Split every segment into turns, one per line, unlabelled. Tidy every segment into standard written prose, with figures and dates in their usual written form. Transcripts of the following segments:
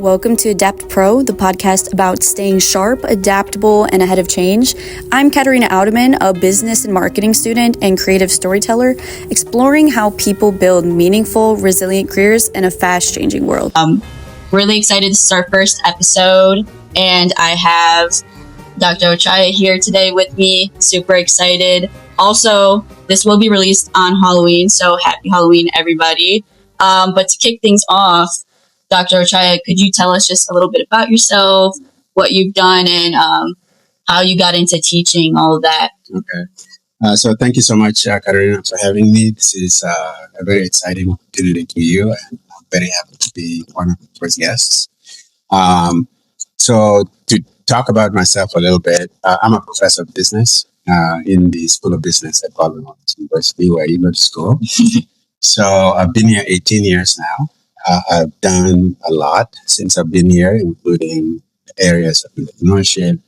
Welcome to Adapt Pro, the podcast about staying sharp, adaptable, and ahead of change. I'm Katarina Audeman, a business and marketing student and creative storyteller, exploring how people build meaningful, resilient careers in a fast-changing world.
Really excited. This is our first episode, and I have Dr. Chaya here today with me. Super excited. Also, this will be released on Halloween, so happy Halloween, everybody. But to kick things off, Dr. Chaya, could you tell us just a little bit about yourself, what you've done, and how you got into teaching, all of that?
Okay. So thank you so much, Katarina, for having me. This is a very exciting opportunity to you, and I'm very happy to be one of the first guests. So to talk about myself a little bit, I'm a professor of business in the School of Business at Baltimore University, where you go to school. So I've been here 18 years now. I've done a lot since I've been here, including areas of entrepreneurship,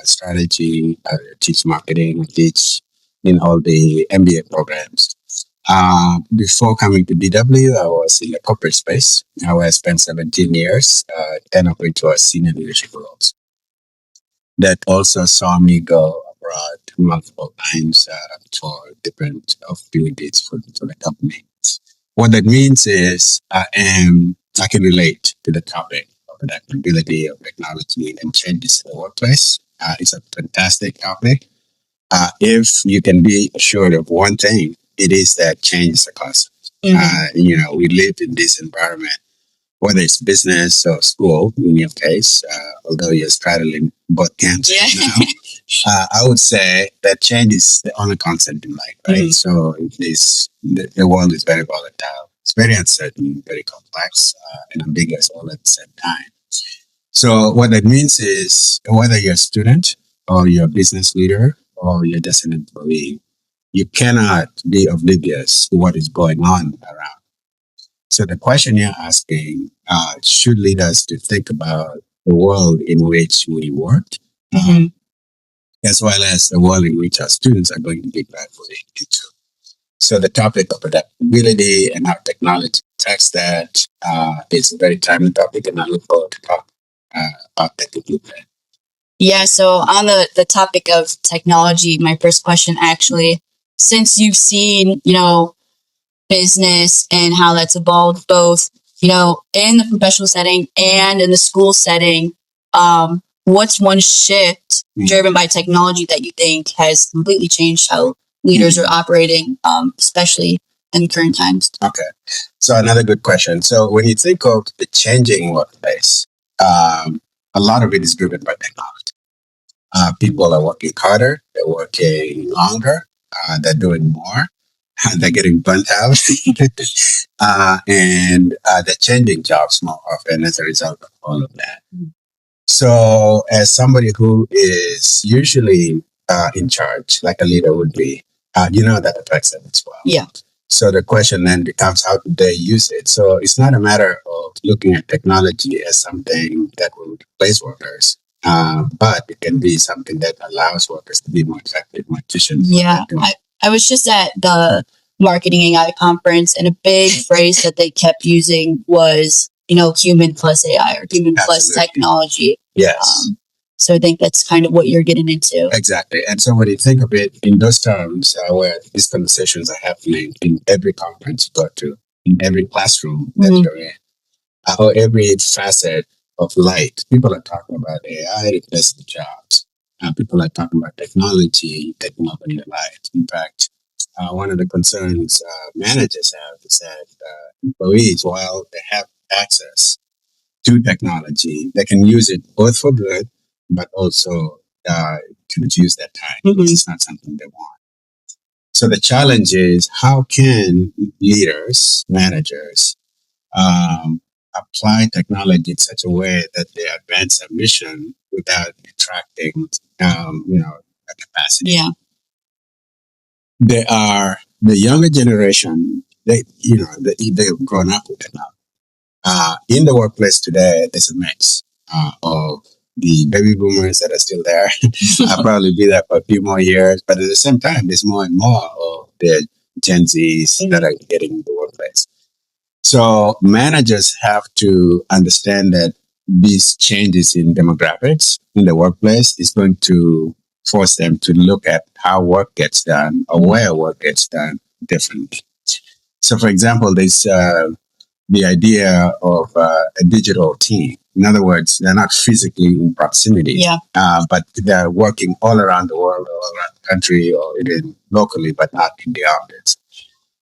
strategy. I teach marketing, I teach in all the MBA programs. Before coming to BW, I was in the corporate space, where I spent 17 years, 10 of which was senior leadership roles. That also saw me go abroad multiple times for different opportunities for the company. What that means is I can relate to the topic of adaptability of technology and changes in the workplace. It's a fantastic topic. If you can be assured of one thing, it is that change is a constant. We live in this environment, whether it's business or school, in your case, although you're straddling both camps now. I would say that change is the only constant in life, right? So the world is very volatile. It's very uncertain, very complex, and ambiguous all at the same time. So what that means is whether you're a student or you're a business leader or you're just an employee, you cannot be oblivious to what is going on around. So the question you're asking should lead us to think about the world in which we work, as well as the world in which our students are going to be graduating into. So the topic of adaptability and how technology affects that is a very timely topic, and I look forward to talk about that with you.
Yeah, so on the topic of technology, my first question actually, since you've seen, business and how that's evolved both, in the professional setting and in the school setting, what's one shift driven by technology that you think has completely changed how leaders are operating, especially in current times?
Okay. So another good question. So when you think of the changing workplace, a lot of it is driven by technology. People are working harder, they're working longer, they're doing more, they're getting burnt out, and they're changing jobs more often as a result of all of that. So as somebody who is usually in charge, like a leader would be, that affects them as well.
Yeah.
So the question then becomes, how do they use it? So it's not a matter of looking at technology as something that will replace workers, but it can be something that allows workers to be more effective, more efficient.
Yeah. I was just at the Marketing AI conference, and a big phrase that they kept using was, human plus AI or human plus technology.
Yes.
So I think that's kind of what you're getting into.
Exactly. And so when you think of it in those terms, where these conversations are happening in every conference you go to, in every classroom that you're in, or every facet of light, people are talking about AI replacing jobs. People are talking about technology taking over their lives. In fact, one of the concerns managers have is that employees, while they have access to technology, they can use it both for good, but also to reduce their time. This is not something they want. So the challenge is, how can leaders, managers, apply technology in such a way that they advance their mission without detracting, a capacity?
Yeah.
They are the younger generation. They've grown up with technology. In the workplace today, there's a mix of the baby boomers that are still there. I'll probably be there for a few more years, but at the same time, there's more and more of the Gen Zs that are getting in the workplace. So managers have to understand that these changes in demographics in the workplace is going to force them to look at how work gets done or where work gets done differently. So, for example, there's the idea of a digital team. In other words, they're not physically in proximity, but they're working all around the world, all around the country, or even locally, but not in the office.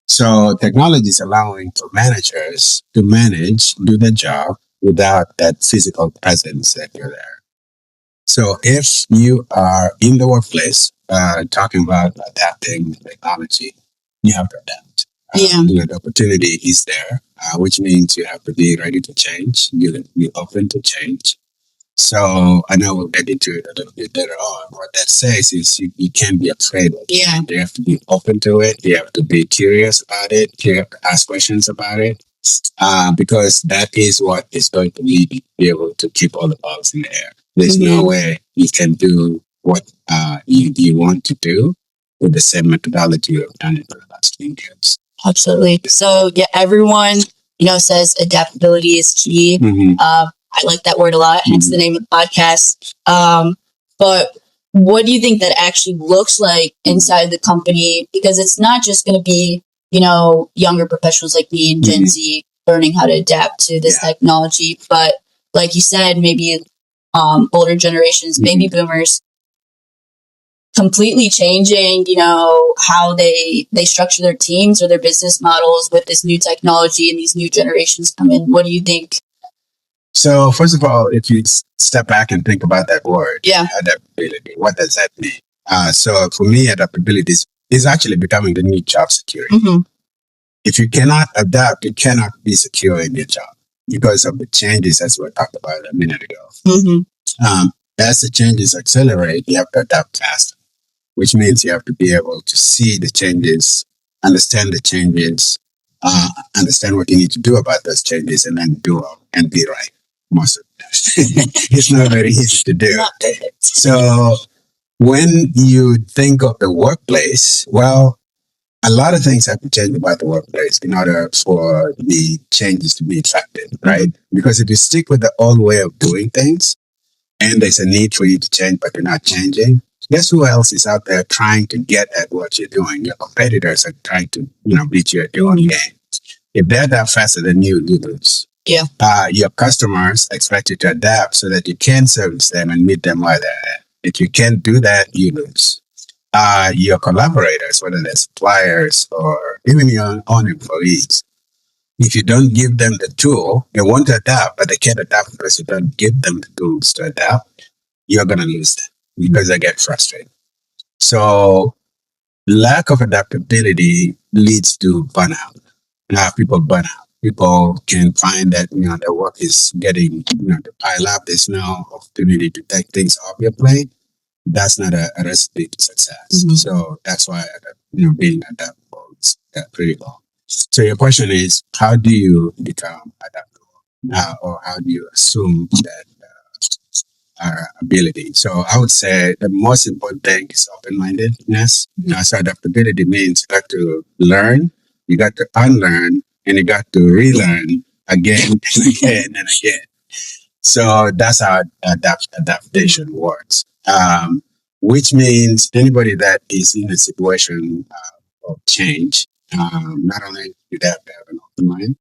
So technology is allowing for managers to manage, do their job without that physical presence that you're there. So if you are in the workplace talking about adapting technology, you have to adapt. The opportunity is there, which means you have to be ready to change. You be open to change. So I know we'll get into it a little bit later on. What that says is you can't be afraid of it. You have to be open to it. You have to be curious about it. You have to ask questions about it. Because that is what is going to be able to keep all the balls in the air. There's no way you can do what you want to do with the same methodology you've done it for the last 10 years.
Absolutely. So yeah, everyone, says adaptability is key. I like that word a lot, hence the name of the podcast. But what do you think that actually looks like inside the company? Because it's not just going to be, younger professionals like me and Gen Z learning how to adapt to this technology. But like you said, maybe older generations, baby boomers, completely changing, how they structure their teams or their business models with this new technology and these new generations come in. What do you think?
So first of all, if you step back and think about that word, adaptability, what does that mean? So for me, adaptability is actually becoming the new job security. If you cannot adapt, you cannot be secure in your job because of the changes as we talked about a minute ago. As the changes accelerate, you have to adapt faster, which means you have to be able to see the changes, understand the changes, understand what you need to do about those changes, and then do them and be right. Most of the time. It's not very easy to do. So when you think of the workplace, well, a lot of things have to change about the workplace in order for the changes to be effective, right? Because if you stick with the old way of doing things and there's a need for you to change, but you're not changing, guess who else is out there trying to get at what you're doing? Your competitors are trying to, beat you at your own game. If they're that faster than you lose. Your customers expect you to adapt so that you can service them and meet them where they're at. If you can't do that, you lose. Your collaborators, whether they're suppliers or even your own employees, if you don't give them the tool, they want to adapt, but they can't adapt because you don't give them the tools to adapt, you're going to lose them because they get frustrated. So lack of adaptability leads to burnout. People burn out. People can find that, their work is getting, to pile up. There's no opportunity to take things off your plate. That's not a recipe to success. So that's why, being adaptable is critical. So your question is, how do you become adaptable? Or how do you assume that ability? So I would say the most important thing is open-mindedness. So adaptability means you got to learn, you got to unlearn, and you got to relearn again and again and again. So that's how adaptation works. Which means anybody that is in a situation of change, not only do they have to have an open mind,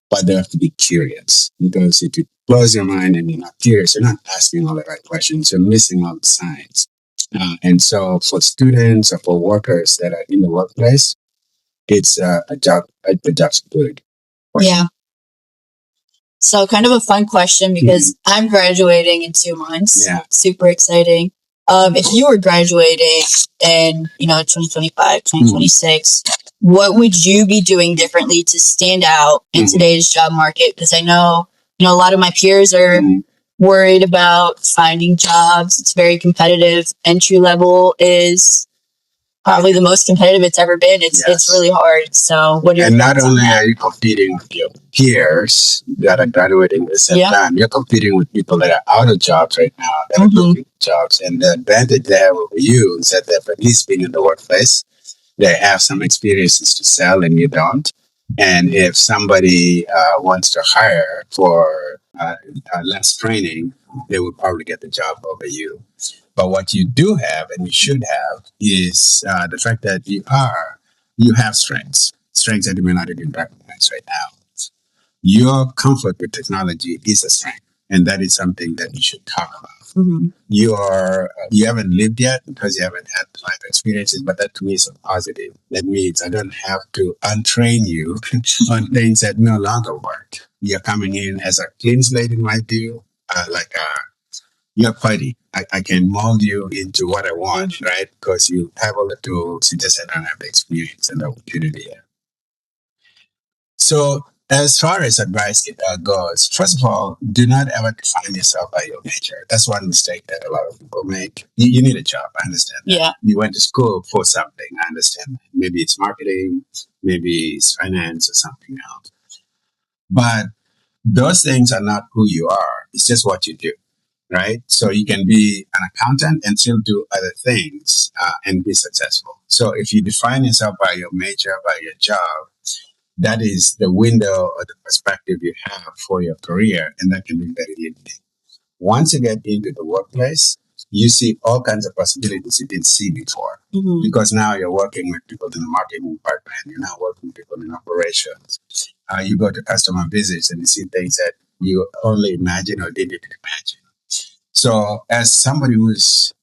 but they have to be curious. Because if you close your mind and you're not curious, you're not asking all the right questions, you're missing all the signs. And so for students or for workers that are in the workplace, it's a job security question.
Yeah. So kind of a fun question because I'm graduating in 2 months. Super exciting. If you were graduating in, 2025, 2026, what would you be doing differently to stand out in today's job market? Because I know, a lot of my peers are worried about finding jobs. It's very competitive. Entry level is probably the most competitive it's ever been. It's really hard. So what are your
And not only are you competing with your peers that are graduating at the same time, you're competing with people that are out of jobs right now, that are looking for jobs. And the advantage they have over you is that they've at least been in the workplace. They have some experiences to sell and you don't. And if somebody wants to hire for less training, they will probably get the job over you. But what you do have, and you should have, is the fact that you have strengths that you may not even recognize right now. Your comfort with technology is a strength, and that is something that you should talk about. You haven't lived yet because you haven't had life experiences, but that to me is a positive. That means I don't have to untrain you on things that no longer work. You're coming in as a clean slate in my view, you're putty. I can mold you into what I want, right? Because you have all the tools. You just don't have the experience and the opportunity. So, as far as advice goes, first of all, do not ever define yourself by your major. That's one mistake that a lot of people make. You need a job. I understand that.
Yeah.
You went to school for something. I understand that. Maybe it's marketing, maybe it's finance or something else. But those things are not who you are. It's just what you do, right? So you can be an accountant and still do other things and be successful. So if you define yourself by your major, by your job, that is the window or the perspective you have for your career, and that can be very limiting. Once you get into the workplace, you see all kinds of possibilities you didn't see before. Because now you're working with people in the marketing department, you're now working with people in operations. You go to customer visits and you see things that you only imagine or didn't imagine. So, as somebody who's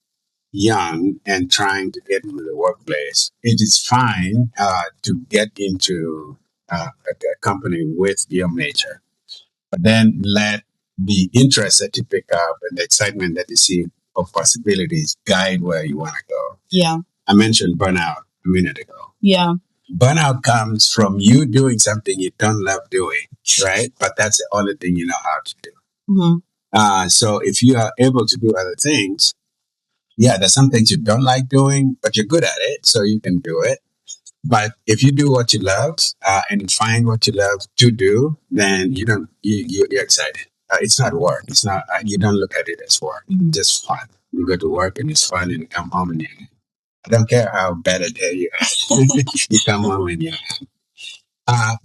young and trying to get into the workplace, it is fine to get into a company with your major, but then let the interest that you pick up and the excitement that you see of possibilities guide where you want to go.
Yeah.
I mentioned burnout a minute ago.
Yeah.
Burnout comes from you doing something you don't love doing, right? But that's the only thing you know how to do. So if you are able to do other things, yeah, there's some things you don't like doing, but you're good at it, so you can do it. But if you do what you love and find what you love to do, then you don't you're excited. It's not work. It's not. You don't look at it as work. It's just fun. You go to work and it's fun, and you come home and I don't care how bad a day you have. You come home and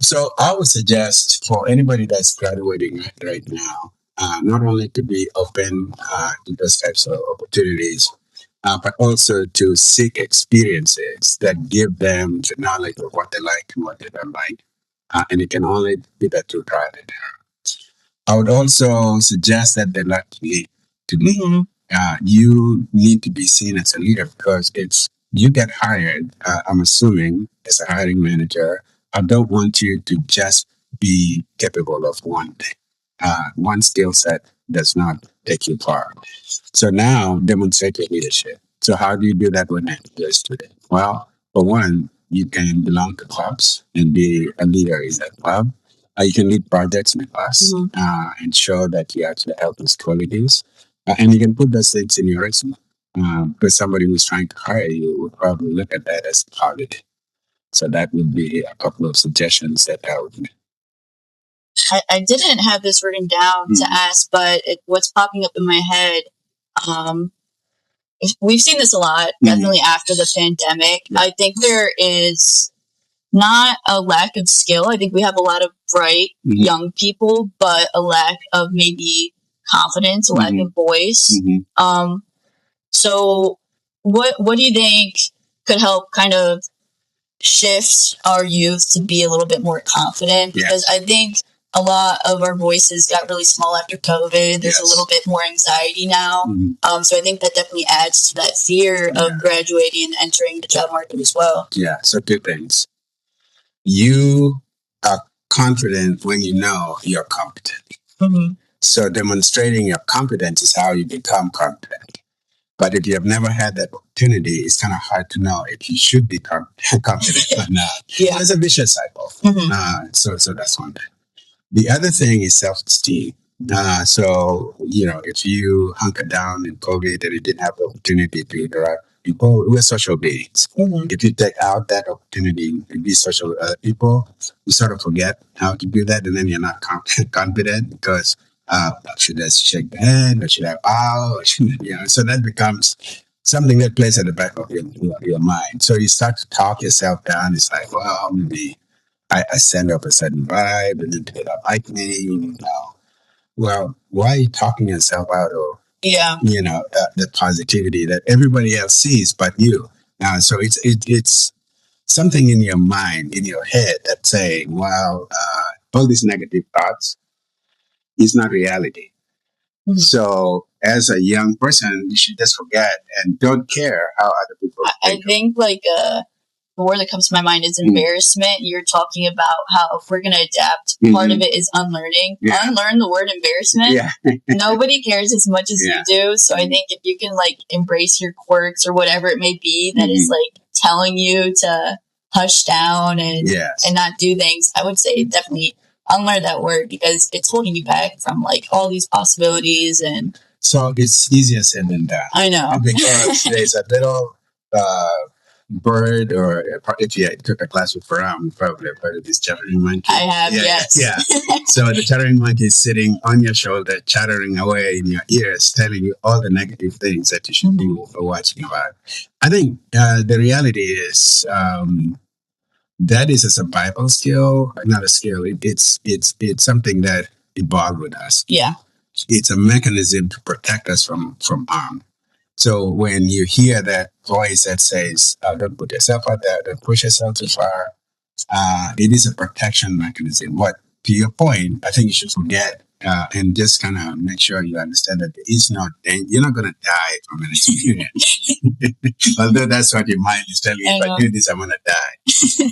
so I would suggest for anybody that's graduating right now, not only to be open to those types of opportunities, but also to seek experiences that give them the knowledge of what they like and what they don't like. And it can only be that through trial and error. I would also suggest that they learn to lead. You need to be seen as a leader because it's you get hired. I'm assuming as a hiring manager, I don't want you to just be capable of one thing. One skill set does not take you far. So now demonstrate your leadership. So how do you do that when you're a student? Well, for one, you can belong to clubs and be a leader in that club. You can lead projects in the class and show that you actually have those qualities. And you can put those things in your resume. Because somebody who's trying to hire you would probably look at that as positive. So that would be a couple of suggestions that I would make.
I didn't have this written down to ask, but what's popping up in my head, we've seen this a lot, definitely after the pandemic. I think there is not a lack of skill. I think we have a lot of bright young people, but a lack of maybe confidence, a lack of voice. So what do you think could help kind of shift our youth to be a little bit more confident? Because I think a lot of our voices got really small after COVID. There's a little bit more anxiety now. So I think that definitely adds to that fear of graduating and entering the job market as well.
Yeah, so two things. You are confident when you know you're competent. So demonstrating your competence is how you become confident. But if you have never had that opportunity, it's kind of hard to know if you should be confident or not. It's a vicious cycle. So that's one thing. The other thing is self-esteem. So, if you hunker down in COVID and you didn't have the opportunity to interact with people, we're social beings. If you take out that opportunity to be social with other people, you sort of forget how to do that, and then you're not confident because should I shake the hand or should I bow? Or so that becomes something that plays at the back of your mind. So you start to talk yourself down. It's like, well, maybe I send up a certain vibe, and then they don't like me. Well, why are you talking yourself out of the positivity that everybody else sees but you? So it's something in your mind, in your head, that's saying, well, all these negative thoughts is not reality.
Mhm.
So as a young person, you should just forget and don't care how other people
I think like the word that comes to my mind is embarrassment. You're talking about how if we're going to adapt, part of it is unlearning.
Yeah.
Unlearn the word embarrassment.
Yeah.
Nobody cares as much as you do. So I think if you can like embrace your quirks or whatever it may be that is like telling you to hush down and not do things, I would say definitely unlearn that word because it's holding you back from like all these possibilities. And
so it's easier said than done.
I know.
Because there's a little bird, or if you took a class with Param, you probably have heard of this chattering monkey.
I have, yes.
Yeah. So the chattering monkey is sitting on your shoulder, chattering away in your ears, telling you all the negative things that you should do or watching about. I think the reality is that is a survival skill, not a skill. It's something that evolved with us.
Yeah.
It's a mechanism to protect us from harm. So when you hear that voice that says, don't put yourself out there, don't push yourself too far, it is a protection mechanism. But to your point, I think you should forget and just kind of make sure you understand that there is no danger. You're not going to die from an experience. Although that's what your mind is telling you, if I do this, I'm going to die.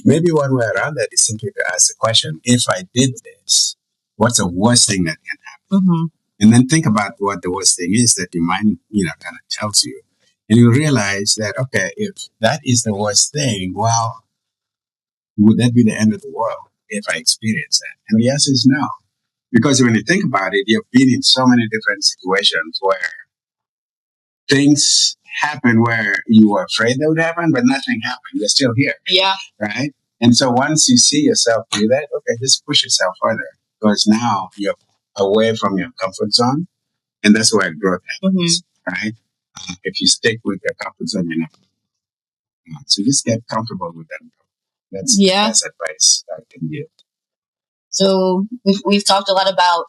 Maybe one way around that is simply to ask the question, if I did this, what's the worst thing that can happen?
Mm-hmm.
And then think about what the worst thing is that your mind, kind of tells you. And you realize that, okay, if that is the worst thing, well, would that be the end of the world if I experience that? And the answer is no. Because when you think about it, you've been in so many different situations where things happen where you were afraid they would happen, but nothing happened. You're still here.
Yeah.
Right? And so once you see yourself do that, okay, just push yourself further. Because now you're away from your comfort zone. And that's where growth happens, right? If you stick with your comfort zone, you're not. So just get comfortable with that. That's the best advice I can give.
So we've talked a lot about,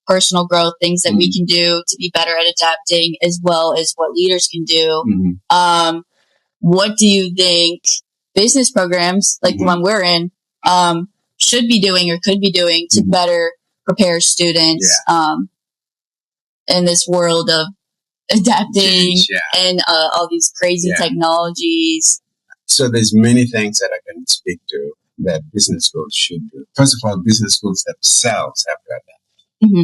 personal growth, things that we can do to be better at adapting, as well as what leaders can do. What do you think business programs, like the one we're in, should be doing or could be doing to better prepare students in this world of adapting and all these crazy technologies?
So there's many things that I can speak to that business schools should do. First of all, business schools themselves have got that.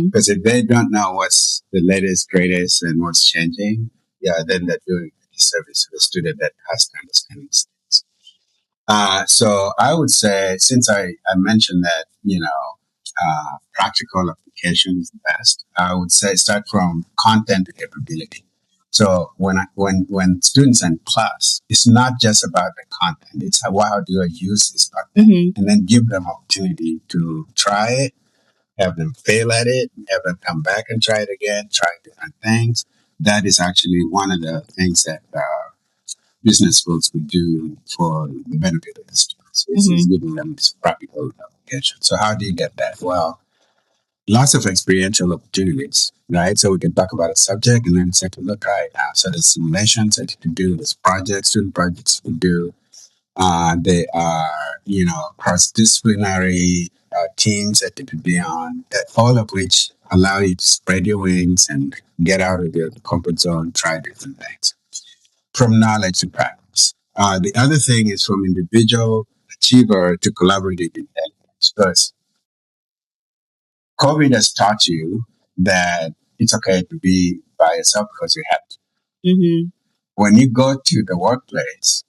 Because if they don't know what's the latest, greatest, and what's changing, then they're doing a service to the student that has to understand these things. So I would say, since I mentioned that, practical application is the best, I would say start from content to capability. So when students are in class, it's not just about the content. It's how do I use this content, and then give them opportunity to try it, have them fail at it, have them come back and try it again, try different things. That is actually one of the things that business schools would do for the benefit of the students. Is giving them this practical application. So how do you get that? Well, lots of experiential opportunities, right? So we can talk about a subject and then say, look, right now, so there's simulations that you can do, there's projects, student projects you can do. They are, cross-disciplinary teams that you can be on, that all of which allow you to spread your wings and get out of your comfort zone, try different things. From knowledge to practice. The other thing is from individual achiever to collaborative intelligence. Because COVID has taught you that it's okay to be by yourself because you have to. When you go to the workplace,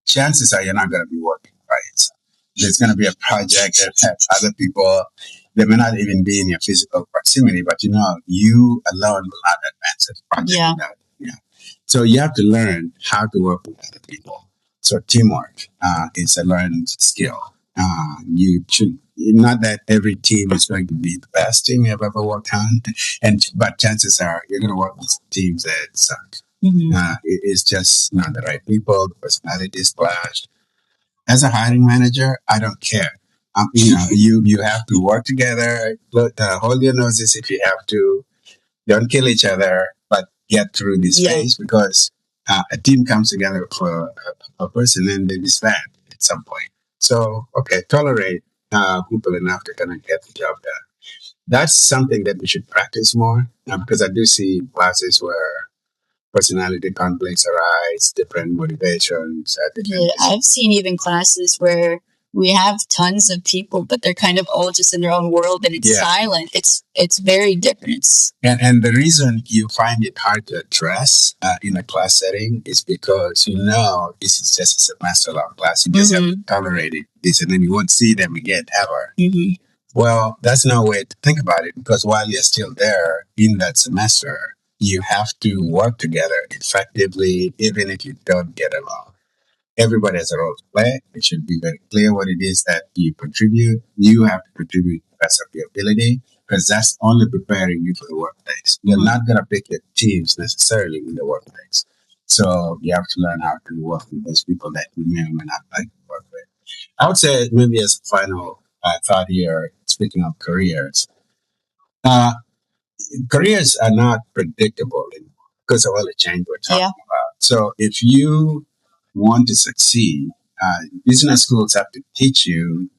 chances are you're not going to be working by yourself. There's going to be a project that has other people. They may not even be in your physical proximity, but you alone will not advance the project without. So you have to learn how to work with other people. So teamwork is a learned skill. You should, not that every team is going to be the best team you've ever worked on, but chances are you're going to work with teams that suck. It's just not the right people. The personalities clash. as a hiring manager, I don't care. You have to work together. Hold your noses if you have to. Don't kill each other, but get through this phase because a team comes together for a person and they disband at some point. So, okay, tolerate people enough to kind of get the job done. That's something that we should practice more because I do see classes where personality conflicts arise, different motivations.
I've seen even classes where we have tons of people, but they're kind of all just in their own world and it's silent. It's very different.
And the reason you find it hard to address in a class setting is because this is just a semester long class. You just have to tolerate this, and then you won't see them again ever. Well, that's no way to think about it because while you're still there in that semester, you have to work together effectively, even if you don't get along. Everybody has a role to play. It should be very clear what it is that you contribute. You have to contribute the best of your ability because that's only preparing you for the workplace. You're not going to pick your teams necessarily in the workplace. So you have to learn how to work with those people that you may or may not like to work with. I would say maybe as a final thought here, speaking of careers, uh, careers are not predictable anymore because of all the change we're talking about. So if you want to succeed, business schools have to teach you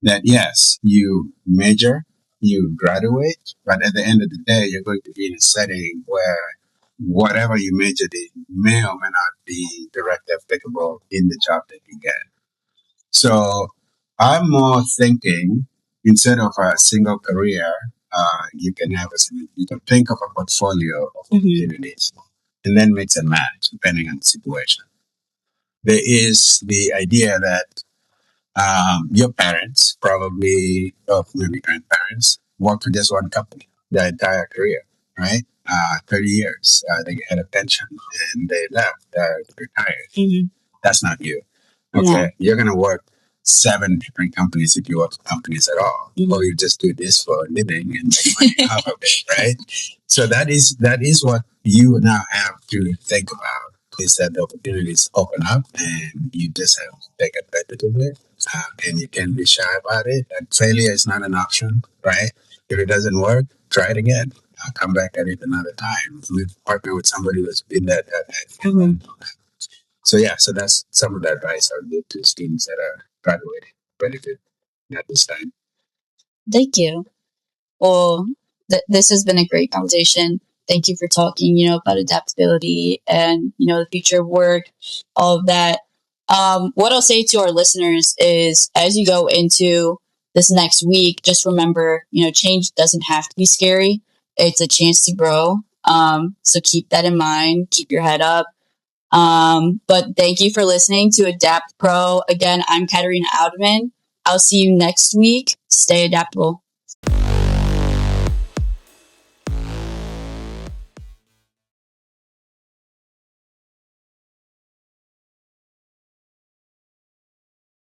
that yes, you major, you graduate, but at the end of the day, you're going to be in a setting where whatever you majored in may or may not be directly applicable in the job that you get. So I'm more thinking instead of a single career, you can think of a portfolio of opportunities and then mix and match depending on the situation. There is the idea that your parents, probably, or maybe grandparents, worked for just one company their entire career, right? 30 years. They had a pension and they left, retired. That's not you. Okay. No. You're going to work 7 different companies if you work for companies at all. Or you just do this for a living and make money off of it, right? So that is what you now have to think about is that the opportunities open up and you just have to take advantage of it. And you can't be shy about it. And failure is not an option, right? If it doesn't work, try it again. I'll come back at it another time. We partner with somebody who's been that. So that's some of the advice I would give to students that are graduating, benefit at this time.
Thank you. Well, this has been a great conversation. Thank you for talking, about adaptability and, the future of work, all of that. What I'll say to our listeners is as you go into this next week, just remember, change doesn't have to be scary. It's a chance to grow. So keep that in mind. Keep your head up. But thank you for listening to Adapt Pro. Again, I'm Katerina Outman. I'll see you next week. Stay adaptable.